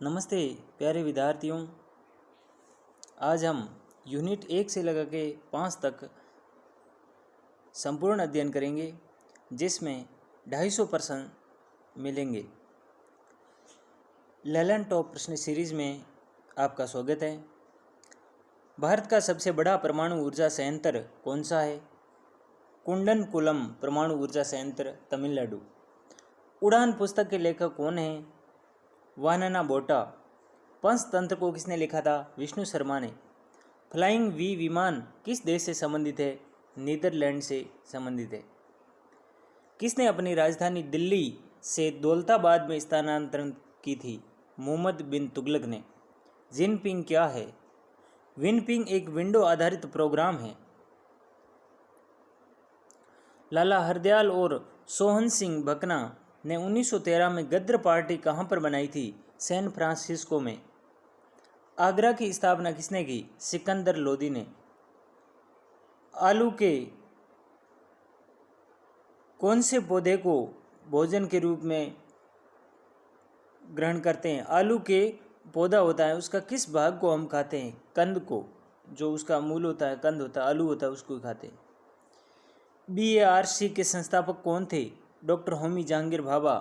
नमस्ते प्यारे विद्यार्थियों। आज हम यूनिट 1 से लगा के 5 तक संपूर्ण अध्ययन करेंगे, जिसमें 250 प्रश्न मिलेंगे। लैलन टॉप प्रश्न सीरीज में आपका स्वागत है। भारत का सबसे बड़ा परमाणु ऊर्जा संयंत्र कौन सा है? कुंडनकुलम परमाणु ऊर्जा संयंत्र, तमिलनाडु। उड़ान पुस्तक के लेखक कौन हैं? वानना बोटा। पंचतंत्र को किसने लिखा था? विष्णु शर्मा ने। फ्लाइंग वी विमान किस देश से संबंधित है? नीदरलैंड से संबंधित है। किसने अपनी राजधानी दिल्ली से दौलताबाद में स्थानांतरण की थी? मोहम्मद बिन तुगलक ने। जिनपिंग क्या है? विनपिंग एक विंडो आधारित प्रोग्राम है। लाला हरदयाल और सोहन सिंह भकना ने 1913 में गद्र पार्टी कहाँ पर बनाई थी? सैन फ्रांसिस्को में। आगरा की स्थापना किसने की? सिकंदर लोदी ने। आलू के कौन से पौधे को भोजन के रूप में ग्रहण करते हैं? आलू के पौधा होता है, उसका किस भाग को हम खाते हैं? कंद को। जो उसका मूल होता है, कंद होता है, आलू होता है, उसको खाते हैं। BARC के संस्थापक कौन थे? डॉक्टर होमी जहांगीर भाभा।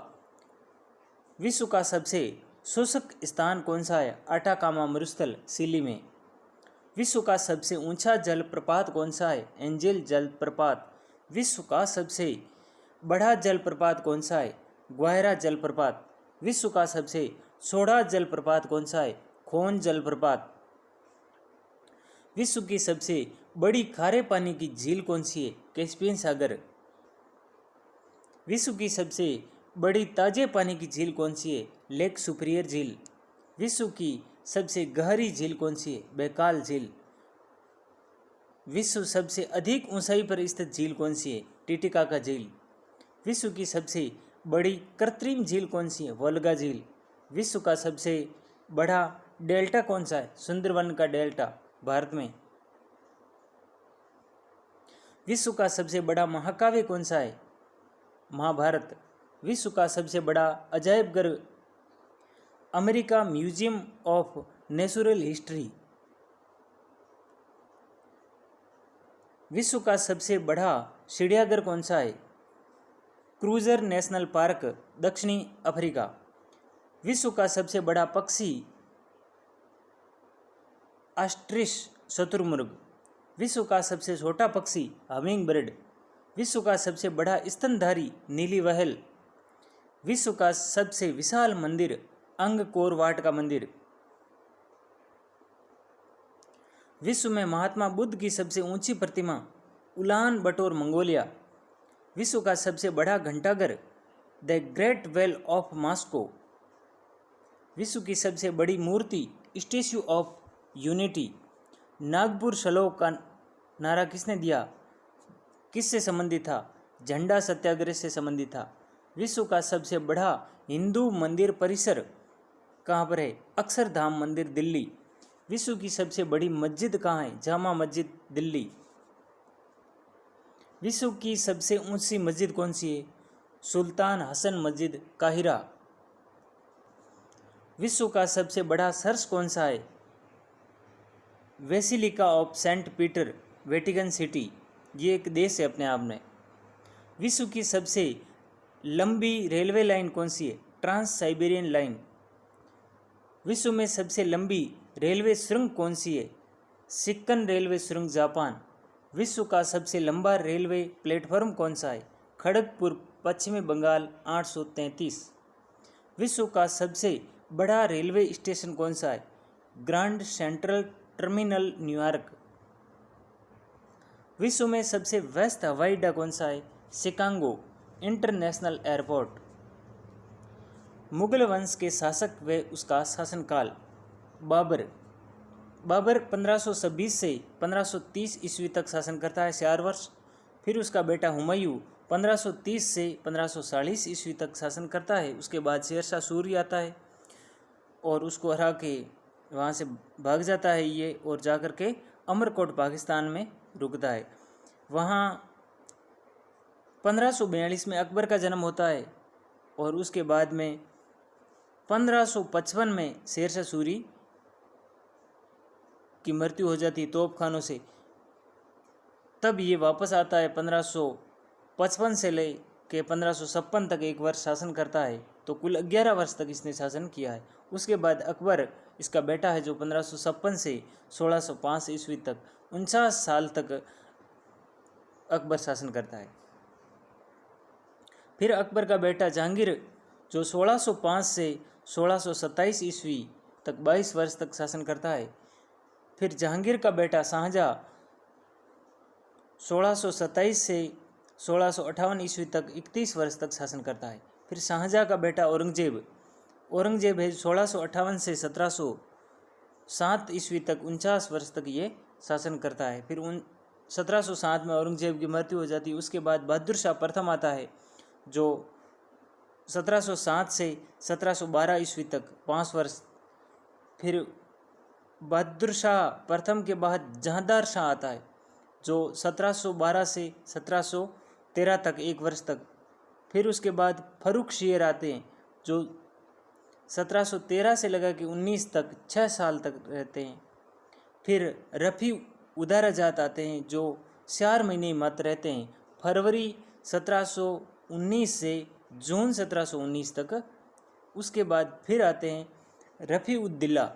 विश्व का सबसे शुष्क स्थान कौन सा है? अटाकामा मरुस्थल, चिली में। विश्व का सबसे ऊंचा जलप्रपात कौन सा है? एंजेल जलप्रपात। विश्व का सबसे बड़ा जलप्रपात कौन सा है? ग्वायरा जलप्रपात। विश्व का सबसे चौड़ा जलप्रपात कौन सा है? खोन जलप्रपात। विश्व की सबसे बड़ी खारे पानी की झील कौन सी है? कैस्पियन सागर। विश्व की सबसे बड़ी ताजे पानी की झील कौन सी है? लेक सुपीरियर झील। विश्व की सबसे गहरी झील कौन सी है? बैकाल झील। विश्व सबसे अधिक ऊंचाई पर स्थित झील कौन सी है? टिटिकाका झील। विश्व की सबसे बड़ी कृत्रिम झील कौन सी है? वोल्गा झील। विश्व का सबसे बड़ा डेल्टा कौन सा है? सुंदरवन का डेल्टा, भारत में। विश्व का सबसे बड़ा महाकाव्य कौन सा है? महाभारत। विश्व का सबसे बड़ा अजायब घर America museum of natural history. विश्व का सबसे बड़ा चिड़ियाघर कौन सा है? क्रूजर नेशनल पार्क, दक्षिणी अफ्रीका। विश्व का सबसे बड़ा पक्षी ऑस्ट्रिच, शुतुरमुर्ग। विश्व का सबसे छोटा पक्षी हमिंग बर्ड। विश्व का सबसे बड़ा स्तनधारी नीली व्हेल। विश्व का सबसे विशाल मंदिर अंगकोर वाट का मंदिर। विश्व में महात्मा बुद्ध की सबसे ऊंची प्रतिमा उलान बटोर, मंगोलिया। विश्व का सबसे बड़ा घंटाघर the great bell of Moscow. विश्व की सबसे बड़ी मूर्ति स्टैच्यू ऑफ यूनिटी। नागपुर श्लोक का नारा किसने दिया? किससे संबंधित था? झंडा सत्याग्रह से संबंधित था। विश्व का सबसे बड़ा हिंदू मंदिर परिसर कहाँ पर है? अक्षरधाम मंदिर, दिल्ली। विश्व की सबसे बड़ी मस्जिद कहाँ है? जामा मस्जिद, दिल्ली। विश्व की सबसे ऊंची मस्जिद कौन सी है? सुल्तान हसन मस्जिद, काहिरा। विश्व का सबसे बड़ा चर्च कौन सा है? Basilica of Saint Peter, Vatican City. ये एक देश है अपने आप में। विश्व की सबसे लंबी रेलवे लाइन कौन सी है? Trans Siberian line. विश्व में सबसे लंबी रेलवे सुरंग कौन सी है? सिक्कन रेलवे सुरंग, जापान। विश्व का सबसे लंबा रेलवे प्लेटफॉर्म कौन सा है? खड़गपुर, पश्चिमी बंगाल, 833। विश्व का सबसे बड़ा रेलवे स्टेशन कौन सा है? Grand central terminal, New York. विश्व में सबसे व्यस्त हवाई अड्डा कौन सा है? Chicago international airport. मुगल वंश के शासक व उसका शासनकाल। बाबर 1526 से 1530 ईस्वी तक शासन करता है, 4 वर्ष। फिर उसका बेटा हुमायूं 1530 से 1540 ईस्वी तक शासन करता है। उसके बाद शेरशाह सूरी आता है और उसको हरा के वहाँ से भाग जाता है ये, और जाकर के अमरकोट पाकिस्तान में रुकता है। वहाँ 1542 में अकबर का जन्म होता है और उसके बाद में 1555 में शेरशाह सूरी की मृत्यु हो जाती तोप खानों से। तब ये वापस आता है 1555 से ले के 1556 तक 1 वर्ष शासन करता है। तो कुल 11 वर्ष तक इसने शासन किया है। उसके बाद अकबर इसका बेटा है जो 1556 से 1605 ईस्वी तक 49 साल तक अकबर शासन करता है। फिर अकबर का बेटा जहांगीर जो 1605 से 1627 ईस्वी तक 22 वर्ष तक शासन करता है। फिर जहांगीर का बेटा शाहजहाँ 1627 से 1658 ईस्वी तक 31 वर्ष तक शासन करता है। फिर शाहजहाँ का बेटा औरंगजेब है 1658 से 1707 ईस्वी तक 49 वर्ष तक ये शासन करता है। फिर 1707 में औरंगजेब की मृत्यु हो जाती है। उसके बाद बहादुर शाह प्रथम आता है जो 1707 से 1712 ईस्वी तक 5 वर्ष। फिर बहादुर शाह प्रथम के बाद जहांदार शाह आता है जो 1712 से 1713 तक 1 वर्ष तक। फिर उसके बाद फर्रुख शेर आते हैं जो 1713 से लगा कि 19 तक 6 साल तक रहते हैं। फिर रफ़ी उदाराजात आते हैं जो 4 महीने मात्र रहते हैं, फरवरी 1719 से जून 1719 तक। उसके बाद फिर आते हैं रफ़ी उद्दिल्ला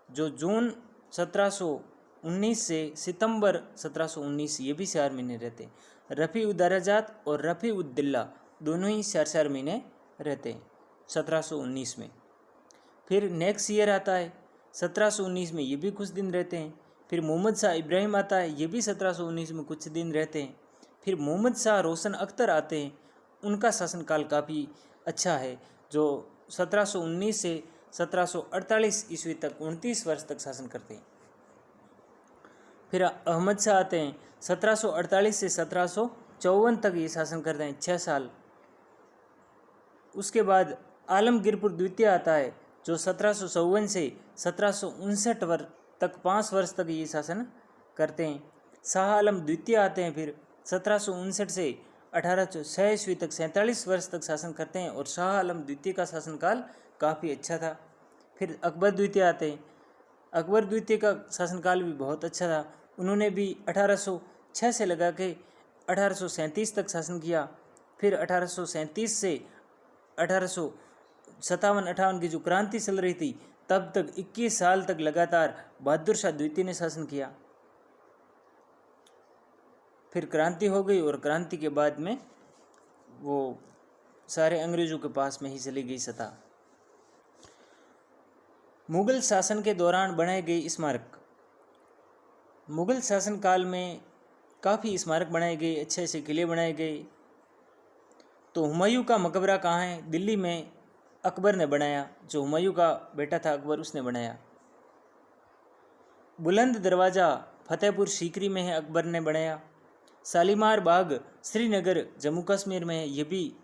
जो जून 1719 से सितंबर 1719, ये भी 4 महीने रहते हैं। रफ़ी उदाराजात और रफ़ी उद्दिल्ला दोनों ही 4-4 महीने रहते हैं 1719 में। फिर नेक्स्ट ईयर आता है 1719 में, ये भी कुछ दिन रहते हैं। फिर मोहम्मद शाह इब्राहिम आता है, ये भी 1719 में कुछ दिन रहते हैं। फिर मोहम्मद शाह रोशन अख्तर आते हैं, उनका शासनकाल काफ़ी अच्छा है जो 1719 से 1748 ईस्वी तक 29 वर्ष तक शासन करते हैं। फिर अहमद शाह आते हैं 1748 से 1754 तक ये शासन करते हैं, 6 साल। उसके बाद आलमगीरपुर द्वितीय आता है जो 1754 से 1759 तक 5 वर्ष तक ये शासन करते हैं। शाह आलम द्वितीय आते हैं फिर 1759 से 1806 ईस्वी तक 47 वर्ष तक शासन करते हैं और शाह आलम द्वितीय का शासनकाल काफ़ी अच्छा था। फिर अकबर द्वितीय आते हैं। अकबर द्वितीय का शासनकाल भी बहुत अच्छा था। उन्होंने भी 1806 से लगा के 1837 तक शासन किया। फिर 1837 से 1857-58 की जो क्रांति चल रही थी तब तक 21 साल तक लगातार बहादुर शाह द्वितीय ने शासन किया। फिर क्रांति हो गई और क्रांति के बाद में वो सारे अंग्रेज़ों के पास में ही चली गई सत्ता। मुग़ल शासन के दौरान बनाए गए स्मारक। मुग़ल शासन काल में काफ़ी स्मारक बनाए गए, अच्छे से किले बनाए गए। तो हुमायूं का मकबरा कहाँ है? दिल्ली में अकबर ने बनाया, जो हुमायूं का बेटा था अकबर उसने बनाया। बुलंद दरवाज़ा फतेहपुर सीकरी में है, अकबर ने बनाया। शालीमार बाग श्रीनगर जम्मू कश्मीर में है, ये भी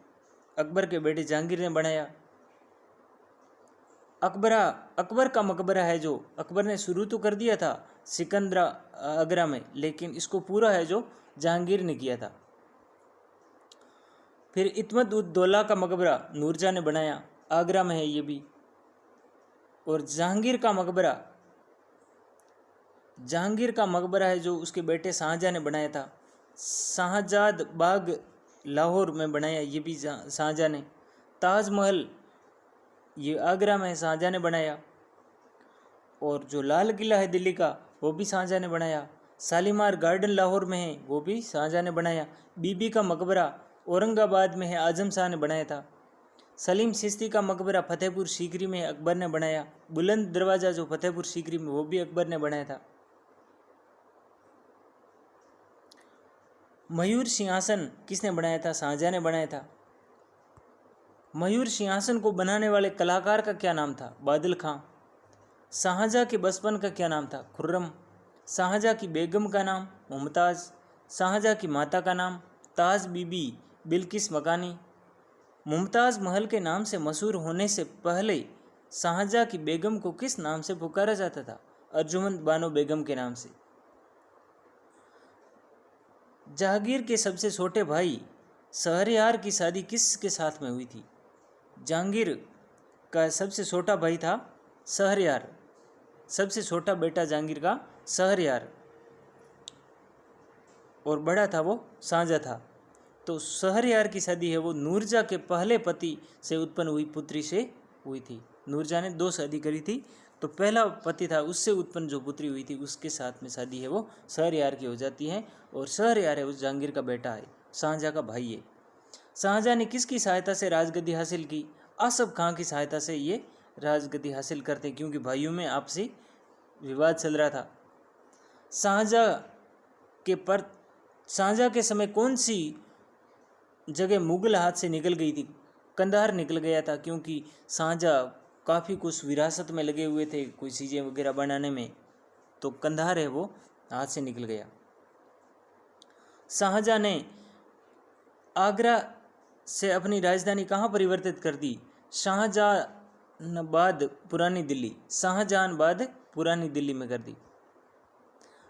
अकबर के बेटे जहांगीर ने बनाया। अकबर का मकबरा है जो अकबर ने शुरू तो कर दिया था सिकंदरा आगरा में, लेकिन इसको पूरा है जो जहांगीर ने किया था। फिर इत्मद उद दौला का मकबरा नूरजहाँ ने बनाया, आगरा में है ये भी। और जहांगीर का मकबरा है जो उसके बेटे शाहजहाँ ने बनाया था। शाहजाद बाग लाहौर में बनाया, ये भी शाहजहाँ ने। ताजमहल ये आगरा में शाहजहाँ ने बनाया। और जो लाल किला है दिल्ली का वो भी शाहजहाँ ने बनाया। शालीमार गार्डन लाहौर में है, वो भी शाहजहाँ ने बनाया। बीबी का मकबरा औरंगाबाद में है, आजम शाह ने बनाया था। सलीम चिश्ती का मकबरा फतेहपुर सीकरी में अकबर ने बनाया। बुलंद दरवाज़ा जो फतेहपुर सीकरी में वो भी अकबर ने बनाया था। मयूर सिंहासन किसने बनाया था? शाहजहाँ ने बनाया था। मयूर सिंहासन को बनाने वाले कलाकार का क्या नाम था? बादल खां। शाहजहाँ के बचपन का क्या नाम था? खुर्रम। शाहजहाँ की बेगम का नाम मुमताज़। शाहजहाँ की माता का नाम ताज बीबी बिल्किस मकानी। मुमताज़ महल के नाम से मशहूर होने से पहले शाहजहाँ की बेगम को किस नाम से पुकारा जाता था? अर्जुमंद बानो बेगम के नाम से। जहांगीर के सबसे छोटे भाई शहरयार की शादी किसके साथ में हुई थी? जहांगीर का सबसे छोटा भाई था शहरयार, सबसे छोटा बेटा जहांगीर का शहरयार, और बड़ा था वो शाहजहाँ था। तो शहरयार की शादी है वो नूरजहाँ के पहले पति से उत्पन्न हुई पुत्री से हुई थी। नूरजहाँ ने 2 शादी करी थी, तो पहला पति था उससे उत्पन्न जो पुत्री हुई थी उसके साथ में शादी है वो शहरयार की हो जाती है। और शहरयार है उस जहांगीर का बेटा है, शाहजहाँ का भाई है। शाहजहाँ ने किसकी सहायता से राजगद्दी हासिल की? आसफ खां की सहायता से ये राजगद्दी हासिल करते, क्योंकि भाइयों में आपसी विवाद चल रहा था। शाहजहाँ के समय कौन सी जगह मुगल हाथ से निकल गई थी? कंधार निकल गया था, क्योंकि शाहजहाँ काफ़ी कुछ विरासत में लगे हुए थे कोई चीज़ें वगैरह बनाने में, तो कंधार है वो हाथ से निकल गया। शाहजहाँ ने आगरा से अपनी राजधानी कहाँ परिवर्तित कर दी? शाहजहानाबाद पुरानी दिल्ली, शाहजहानाबाद पुरानी दिल्ली में कर दी।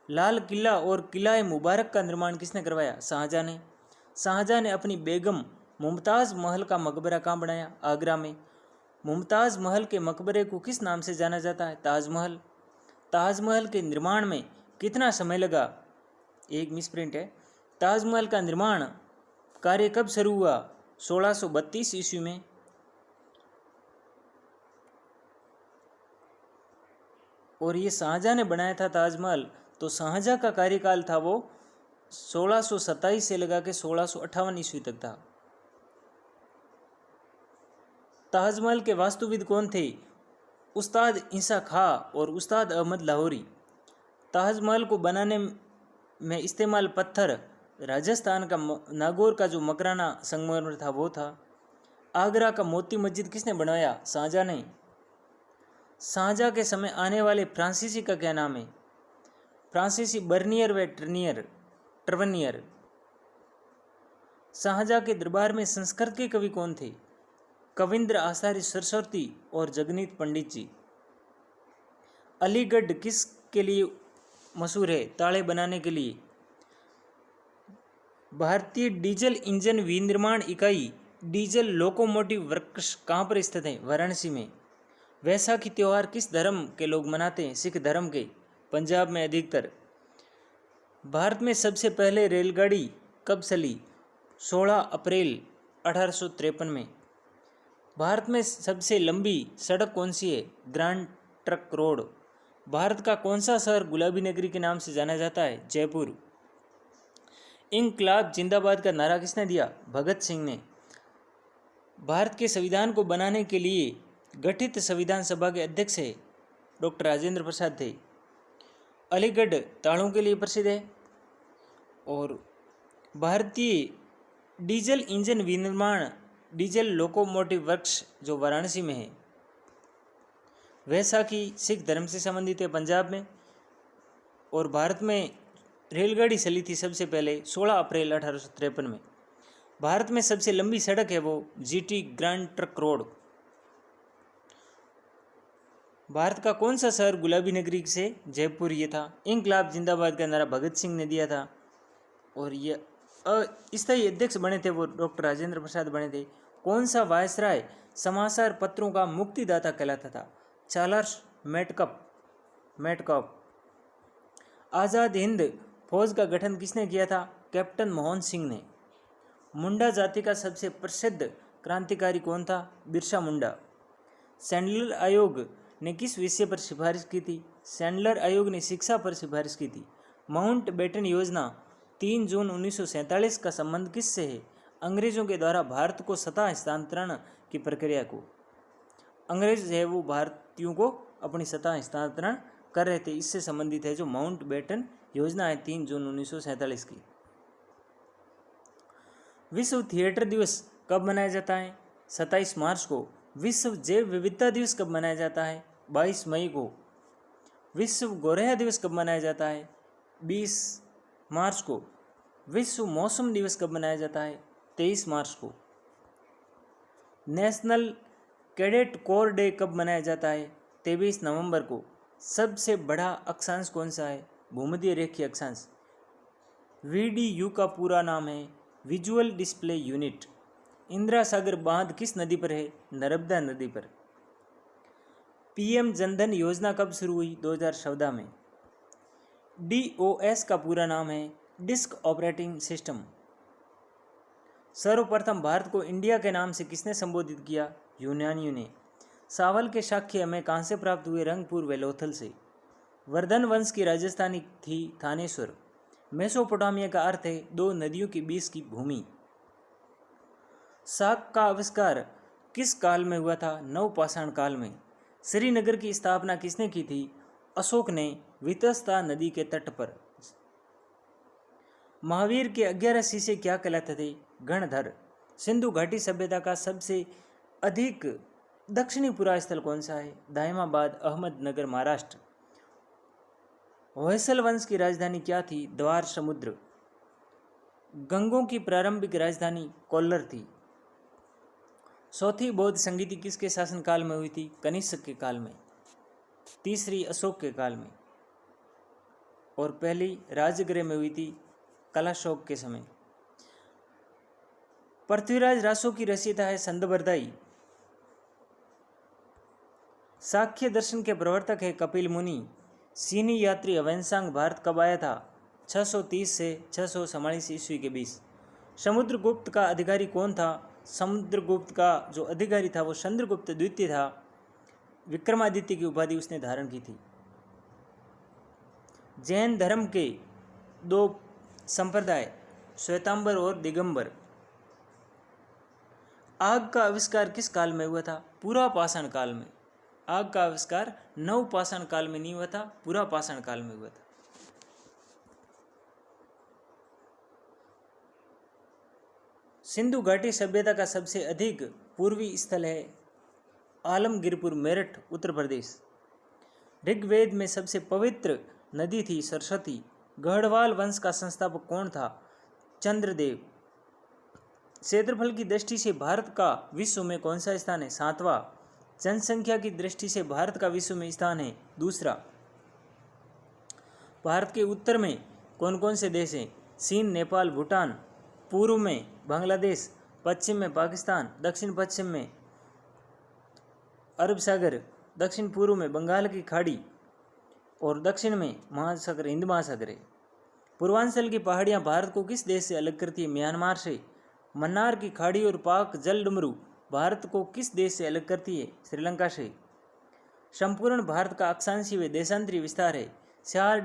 लाल किला और किला मुबारक का निर्माण किसने करवाया? शाहजहाँ ने। शाहजहाँ ने अपनी बेगम मुमताज़ महल का मकबरा कहाँ बनाया? आगरा में। मुमताज़ महल के मकबरे को किस नाम से जाना जाता है? ताजमहल। ताजमहल के निर्माण में कितना समय लगा? एक मिसप्रिंट है। ताजमहल का निर्माण कार्य कब शुरू हुआ? 1632 ईस्वी में। और ये शाहजहाँ ने बनाया था ताजमहल, तो शाहजहाँ का कार्यकाल था वो 1627 से लगा के 1658 ईस्वी तक था। ताजमहल के वास्तुविद कौन थे? उस्ताद ईसा खां और उस्ताद अहमद लाहौरी। ताजमहल को बनाने में इस्तेमाल पत्थर राजस्थान का नागौर का जो मकराना संगमरमर था वो था। आगरा का मोती मस्जिद किसने बनवाया? शाहजहाँ ने। शाहजहाँ के समय आने वाले फ्रांसीसी का क्या नाम है? फ्रांसीसी बर्नियर व ट्रवनियर। शाहजहाँ के दरबार में संस्कृत के कवि कौन थे? कविंद्र आचार्य सरस्वती और जगन्नाथ पंडित जी। अलीगढ़ किस के लिए मशहूर है? ताले बनाने के लिए। भारतीय डीजल इंजन विनिर्माण इकाई डीजल लोकोमोटिव वर्क्स कहाँ पर स्थित है? वाराणसी में। वैसाखी त्यौहार किस धर्म के लोग मनाते हैं? सिख धर्म के। पंजाब में अधिकतर। भारत में सबसे पहले रेलगाड़ी कब चली? 16 अप्रैल 1853 में। भारत में सबसे लंबी सड़क कौन सी है? Grand trunk road. भारत का कौन सा शहर गुलाबी नगरी के नाम से जाना जाता है? जयपुर। इंकलाब जिंदाबाद का नारा किसने दिया? भगत सिंह ने। भारत के संविधान को बनाने के लिए गठित संविधान सभा के अध्यक्ष है डॉक्टर राजेंद्र प्रसाद थे। अलीगढ़ तालों के लिए प्रसिद्ध है। और भारतीय डीजल इंजन विनिर्माण डीजल लोकोमोटिव वर्क्स जो वाराणसी में है। वैसाखी सिख धर्म से संबंधित है, पंजाब में। और भारत में रेलगाड़ी चली थी सबसे पहले 16 अप्रैल 1853 में। भारत में सबसे लंबी सड़क है वो GT grand trunk road. Bharat का कौन सा शहर गुलाबी नगरी से? जयपुर ये था। इंकलाब जिंदाबाद का नारा भगत सिंह ने दिया था। और ये स्थायी अध्यक्ष बने थे वो डॉक्टर राजेंद्र प्रसाद बने थे। कौन सा वायसराय समाचार पत्रों का मुक्तिदाता कहलाता था? Charles Metcalfe. आज़ाद हिंद फौज का गठन किसने किया था? कैप्टन मोहन सिंह ने। मुंडा जाति का सबसे प्रसिद्ध क्रांतिकारी कौन था? बिरसा मुंडा। सैंडलर आयोग ने किस विषय पर सिफारिश की थी? सैंडलर आयोग ने शिक्षा पर सिफारिश की थी। माउंट बेटन योजना 3 जून 1947 का संबंध किससे है? अंग्रेजों के द्वारा भारत को सत्ता हस्तांतरण की प्रक्रिया को। अंग्रेज है वो भारतीयों को अपनी सत्ता हस्तांतरण कर रहे थे, इससे संबंधित है जो माउंट बेटन योजना है 3 जून 1947 की। विश्व थिएटर दिवस कब मनाया जाता है? 27 मार्च को। विश्व जैव विविधता दिवस कब मनाया जाता है? 22 मई को। विश्व गोरैया दिवस कब मनाया जाता है? 20 मार्च को। विश्व मौसम दिवस कब मनाया जाता है? 23 मार्च को। नेशनल कैडेट कोर डे कब मनाया जाता है? 23 नवंबर को। सबसे बड़ा अक्षांश कौन सा है? भूमध्य रेखीय अक्षांश। VDU का पूरा नाम है visual display unit. Indira Sagar बांध किस नदी पर है? नर्मदा नदी पर। पीएम जनधन योजना कब शुरू हुई? 2014 में। DOS का पूरा नाम है डिस्क ऑपरेटिंग सिस्टम। सर्वप्रथम भारत को इंडिया के नाम से किसने संबोधित किया? यूनानियों ने। सावल के शाक्य हमें कहाँ से प्राप्त हुए? रंगपुर व लोथल से। वर्धन वंश की राजधानी थी थानेश्वर। मेसोपोटामिया का अर्थ है दो नदियों के बीच की भूमि। साग का आविष्कार किस काल में हुआ था? नवपाषाण काल में। श्रीनगर की स्थापना किसने की थी? अशोक ने वितस्ता नदी के तट पर। महावीर के 11 शिष्य क्या कहलाते थे? गणधर। सिंधु घाटी सभ्यता का सबसे अधिक दक्षिणी पुरा स्थल कौन सा है? दाहिमाबाद, अहमदनगर, महाराष्ट्र। होयसल वंश की राजधानी क्या थी? द्वार समुद्र। गंगों की प्रारंभिक राजधानी कोल्लर थी। चौथी बौद्ध संगीति किसके शासनकाल में हुई थी? कनिष्क के काल में। तीसरी अशोक के काल में। और पहली राजगृह में हुई थी कलाशोक के समय। पृथ्वीराज रासो की रचयिता है संदबरदाई। सांख्य दर्शन के प्रवर्तक है कपिल मुनि। चीनी यात्री ह्वेनसांग भारत कब आया था? 630 से 644 ईस्वी के बीच। समुद्रगुप्त का अधिकारी कौन था? समुद्रगुप्त का जो अधिकारी था वो चंद्रगुप्त द्वितीय था। विक्रमादित्य की उपाधि उसने धारण की थी। जैन धर्म के दो संप्रदाय श्वेतांबर और दिगंबर। आग का आविष्कार किस काल में हुआ था? पूरा पाषाण काल में। आग का आविष्कार नवपाषाण काल में नहीं हुआ था, पूरा पाषाण काल में हुआ था। सिंधु घाटी सभ्यता का सबसे अधिक पूर्वी स्थल है आलमगीरपुर, मेरठ, उत्तर प्रदेश। ऋग्वेद में सबसे पवित्र नदी थी सरस्वती। गढ़वाल वंश का संस्थापक कौन था? चंद्रदेव। क्षेत्रफल की दृष्टि से भारत का विश्व में कौन सा स्थान है? 7वां। जनसंख्या की दृष्टि से भारत का विश्व में स्थान है 2रा। भारत के उत्तर में कौन कौन से देश हैं? चीन, नेपाल, भूटान। पूर्व में बांग्लादेश, पश्चिम में पाकिस्तान, दक्षिण पश्चिम में अरब सागर, दक्षिण पूर्व में बंगाल की खाड़ी और दक्षिण में महासागर, हिंद महासागर है। पूर्वांचल की पहाड़ियाँ भारत को किस देश से अलग करती है? म्यांमार से। मन्नार की खाड़ी और पाक जल डमरू भारत को किस देश से अलग करती है? श्रीलंका से। संपूर्ण भारत का अक्षांशीय व देशांतरीय विस्तार है 8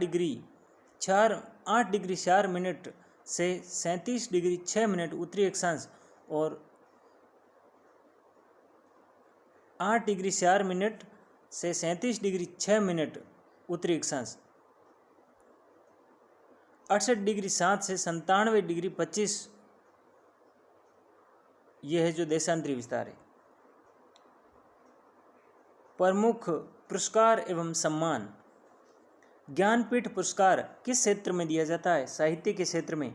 डिग्री 4 मिनट से 37 डिग्री 6 मिनट उत्तरी अक्षांश और 8 डिग्री 4 मिनट से 37 डिग्री 6 मिनट उत्तरी अक्षांश, 68 डिग्री 7 से 97 डिग्री 25, यह है जो देशांतरी विस्तार है। प्रमुख पुरस्कार एवं सम्मान। ज्ञानपीठ पुरस्कार किस क्षेत्र में दिया जाता है? साहित्य के क्षेत्र में।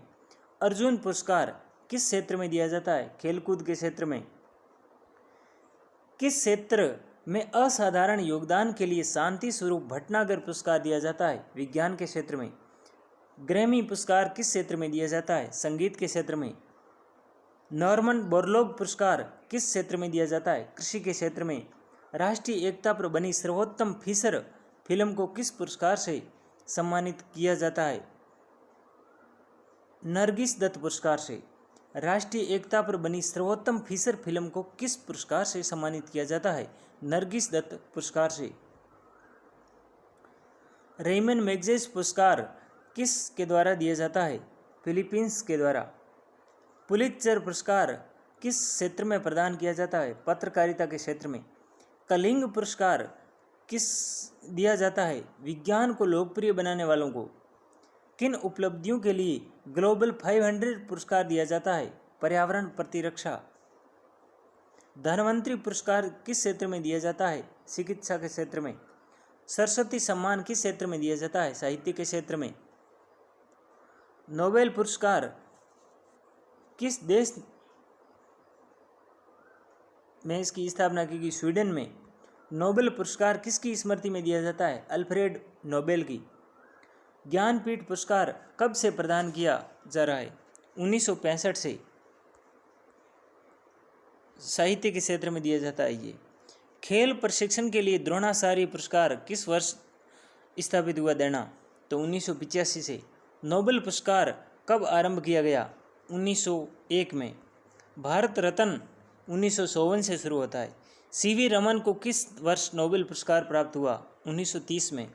अर्जुन पुरस्कार किस क्षेत्र में दिया जाता है? खेलकूद के क्षेत्र में। किस क्षेत्र में असाधारण योगदान के लिए शांति स्वरूप भटनागर पुरस्कार दिया जाता है? विज्ञान के क्षेत्र में। ग्रैमी पुरस्कार किस क्षेत्र में दिया जाता है? संगीत के क्षेत्र में। नॉर्मन बोरलॉग पुरस्कार किस क्षेत्र में दिया जाता है? कृषि के क्षेत्र में। राष्ट्रीय एकता पर बनी सर्वोत्तम फीचर फिल्म को किस पुरस्कार से सम्मानित किया जाता है? नरगिस दत्त पुरस्कार से। राष्ट्रीय एकता पर बनी सर्वोत्तम फीचर फिल्म को किस पुरस्कार से सम्मानित किया जाता है? नरगिस दत्त पुरस्कार से। रेमन मैग्सेसे पुरस्कार किस के द्वारा दिया जाता है? फिलीपींस के द्वारा। पुलित्जर पुरस्कार किस क्षेत्र में प्रदान किया जाता है? पत्रकारिता के क्षेत्र में। कलिंग पुरस्कार किस दिया जाता है? विज्ञान को लोकप्रिय बनाने वालों को। किन उपलब्धियों के लिए ग्लोबल 500 पुरस्कार दिया जाता है? पर्यावरण प्रतिरक्षा। धनवंतरी पुरस्कार किस क्षेत्र में दिया जाता है? चिकित्सा के क्षेत्र में। सरस्वती सम्मान किस क्षेत्र में दिया जाता है? साहित्य के क्षेत्र में। नोबेल पुरस्कार किस देश में इसकी स्थापना की गई? स्वीडन में। नोबेल पुरस्कार किसकी स्मृति में दिया जाता है? अल्फ्रेड नोबेल की। ज्ञानपीठ पुरस्कार कब से प्रदान किया जा रहा है? 1965 से। साहित्य के क्षेत्र में दिया जाता है ये। खेल प्रशिक्षण के लिए द्रोणाचार्य पुरस्कार किस वर्ष स्थापित हुआ देना? तो 1985 से। नोबेल पुरस्कार कब आरंभ किया गया? 1901 में। भारत रत्न 1954 से शुरू होता है। सीवी रमन को किस वर्ष नोबेल पुरस्कार प्राप्त हुआ? 1930 में।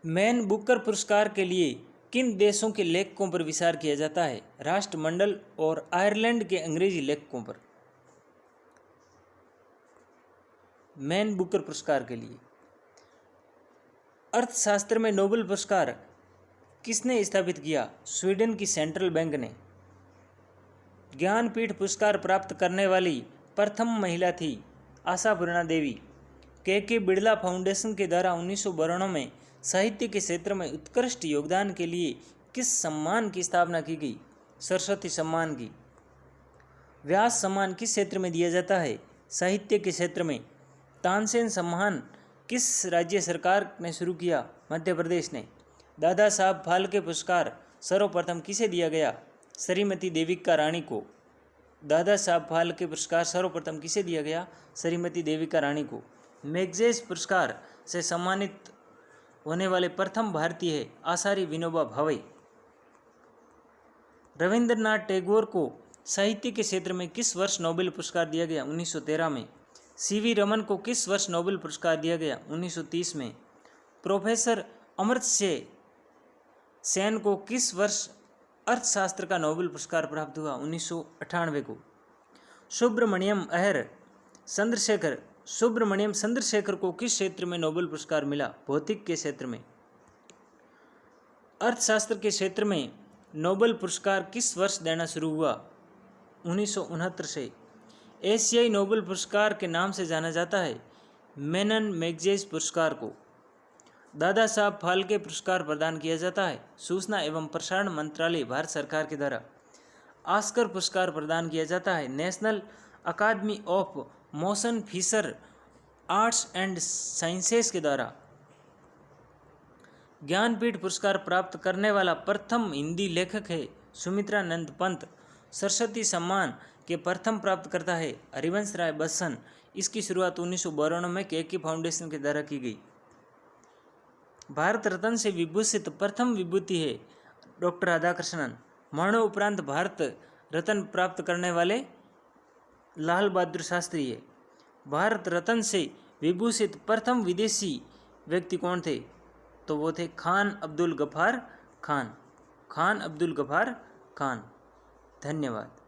मैन बुकर पुरस्कार के लिए किन देशों के लेखकों पर विचार किया जाता है? राष्ट्रमंडल और आयरलैंड के अंग्रेजी लेखकों पर। मैन बुकर पुरस्कार के लिए। अर्थशास्त्र में नोबेल पुरस्कार किसने स्थापित किया? स्वीडन की सेंट्रल बैंक ने। ज्ञानपीठ पुरस्कार प्राप्त करने वाली प्रथम महिला थी आशापूर्णा देवी। के बिड़ला फाउंडेशन के द्वारा 1992 में साहित्य के क्षेत्र में उत्कृष्ट योगदान के लिए किस सम्मान की स्थापना की गई? सरस्वती सम्मान की। व्यास सम्मान किस क्षेत्र में दिया जाता है? साहित्य के क्षेत्र में। तानसेन सम्मान किस राज्य सरकार ने शुरू किया? मध्य प्रदेश ने। दादा साहब फाल्के पुरस्कार सर्वप्रथम किसे दिया गया? श्रीमती देविका रानी को। दादा साहब फाल्के पुरस्कार सर्वप्रथम किसे दिया गया? श्रीमती देविका रानी को। मैगसेसे पुरस्कार से सम्मानित होने वाले प्रथम भारतीय है आचार्य विनोबा भावे। रविंद्रनाथ टैगोर को साहित्य के क्षेत्र में किस वर्ष नोबेल पुरस्कार दिया गया? 1913 में। सीवी रमन को किस वर्ष नोबेल पुरस्कार दिया गया? 1930 में। प्रोफेसर अमर्त्य सेन को किस वर्ष अर्थशास्त्र का नोबेल पुरस्कार प्राप्त हुआ? 1998 को। सुब्रमण्यम चंद्रशेखर को किस क्षेत्र में नोबेल पुरस्कार मिला? भौतिक के क्षेत्र में। अर्थशास्त्र के क्षेत्र में नोबेल पुरस्कार किस वर्ष देना शुरू हुआ? 1969 से। एशियाई नोबेल पुरस्कार के नाम से जाना जाता है मेनन मैगसेसे पुरस्कार को। दादा साहब फाल्के पुरस्कार प्रदान किया जाता है सूचना एवं प्रसारण मंत्रालय भारत सरकार के द्वारा। ऑस्कर पुरस्कार प्रदान किया जाता है National Academy of Motion Picture Arts and Sciences के द्वारा। ज्ञानपीठ पुरस्कार प्राप्त करने वाला प्रथम हिंदी लेखक है सुमित्रा नंद पंत। सरस्वती सम्मान के प्रथम प्राप्तकर्ता है हरिवंश राय बच्चन। इसकी शुरुआत 1992 में के फाउंडेशन के द्वारा की गई। भारत रत्न से विभूषित प्रथम विभूति है डॉक्टर राधाकृष्णन। मरणोपरांत भारत रत्न प्राप्त करने वाले लाल बहादुर शास्त्री है। भारत रत्न से विभूषित प्रथम विदेशी व्यक्ति कौन थे? तो वो थे खान अब्दुल गफ्फार खान। धन्यवाद।